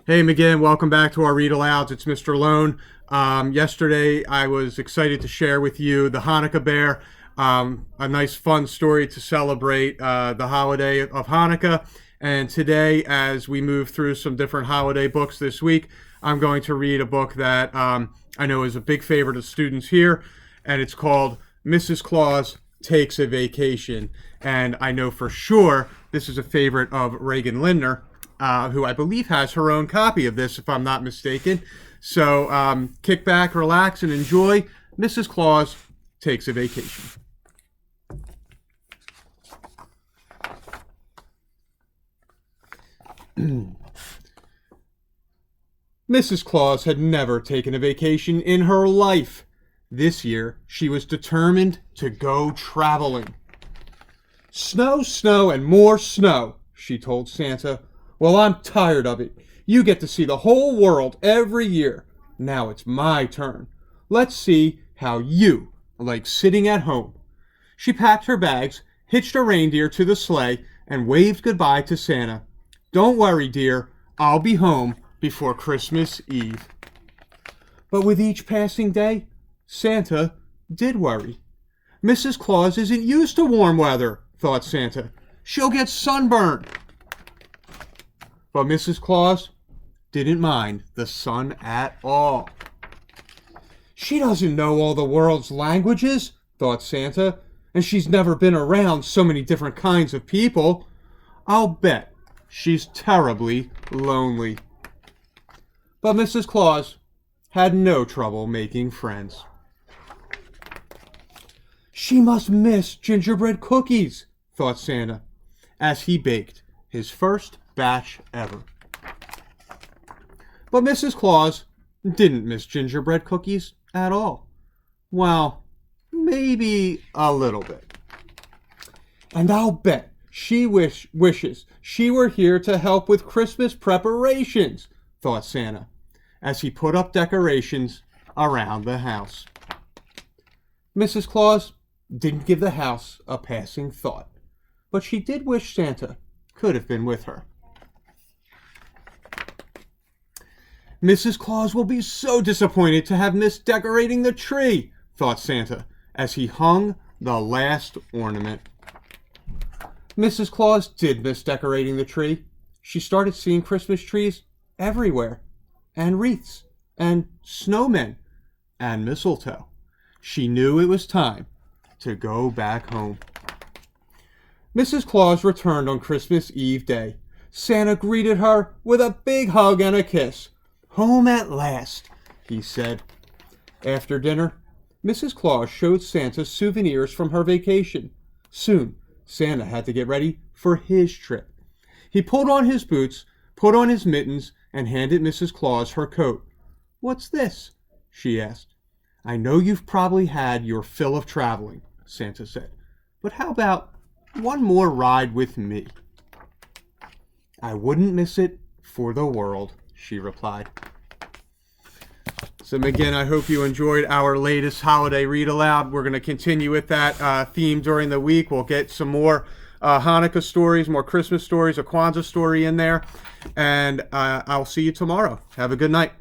Hey, McGinn, welcome back to our Read Alouds. It's Mr. Lohn. Yesterday, I was excited to share with you the Hanukkah Bear, a nice fun story to celebrate the holiday of Hanukkah. And today, as we move through some different holiday books this week, I'm going to read a book that I know is a big favorite of students here, and it's called Mrs. Claus Takes a Vacation. And I know for sure this is a favorite of Reagan Lindner, who I believe has her own copy of this, if I'm not mistaken. So kick back, relax, and enjoy Mrs. Claus Takes a Vacation. Mrs. Claus had never taken a vacation in her life. This year, she was determined to go traveling. Snow, snow, and more snow, she told Santa. Well, I'm tired of it. You get to see the whole world every year. Now it's my turn. Let's see how you like sitting at home. She packed her bags, hitched a reindeer to the sleigh, and waved goodbye to Santa. Don't worry, dear. I'll be home before Christmas Eve. But with each passing day, Santa did worry. Mrs. Claus isn't used to warm weather, thought Santa. She'll get sunburned. But Mrs. Claus didn't mind the sun at all. She doesn't know all the world's languages, thought Santa, and she's never been around so many different kinds of people. I'll bet she's terribly lonely. But Mrs. Claus had no trouble making friends. She must miss gingerbread cookies, thought Santa, as he baked his first batch ever. But Mrs. Claus didn't miss gingerbread cookies at all. Well, maybe a little bit. And I'll bet she wishes she were here to help with Christmas preparations, thought Santa, as he put up decorations around the house. Mrs. Claus didn't give the house a passing thought, but she did wish Santa could have been with her. Mrs. Claus will be so disappointed to have missed decorating the tree, thought Santa, as he hung the last ornament. Mrs. Claus did miss decorating the tree. She started seeing Christmas trees everywhere, and wreaths, and snowmen, and mistletoe. She knew it was time to go back home. Mrs. Claus returned on Christmas Eve day. Santa greeted her with a big hug and a kiss. Home at last, he said. After dinner, Mrs. Claus showed Santa souvenirs from her vacation. Soon, Santa had to get ready for his trip. He pulled on his boots, put on his mittens, and handed Mrs. Claus her coat. What's this? She asked. I know you've probably had your fill of traveling, Santa said. But how about one more ride with me? I wouldn't miss it for the world, she replied. So again, I hope you enjoyed our latest holiday read aloud. We're going to continue with that theme during the week. We'll get some more Hanukkah stories, more Christmas stories, a Kwanzaa story in there. And I'll see you tomorrow. Have a good night.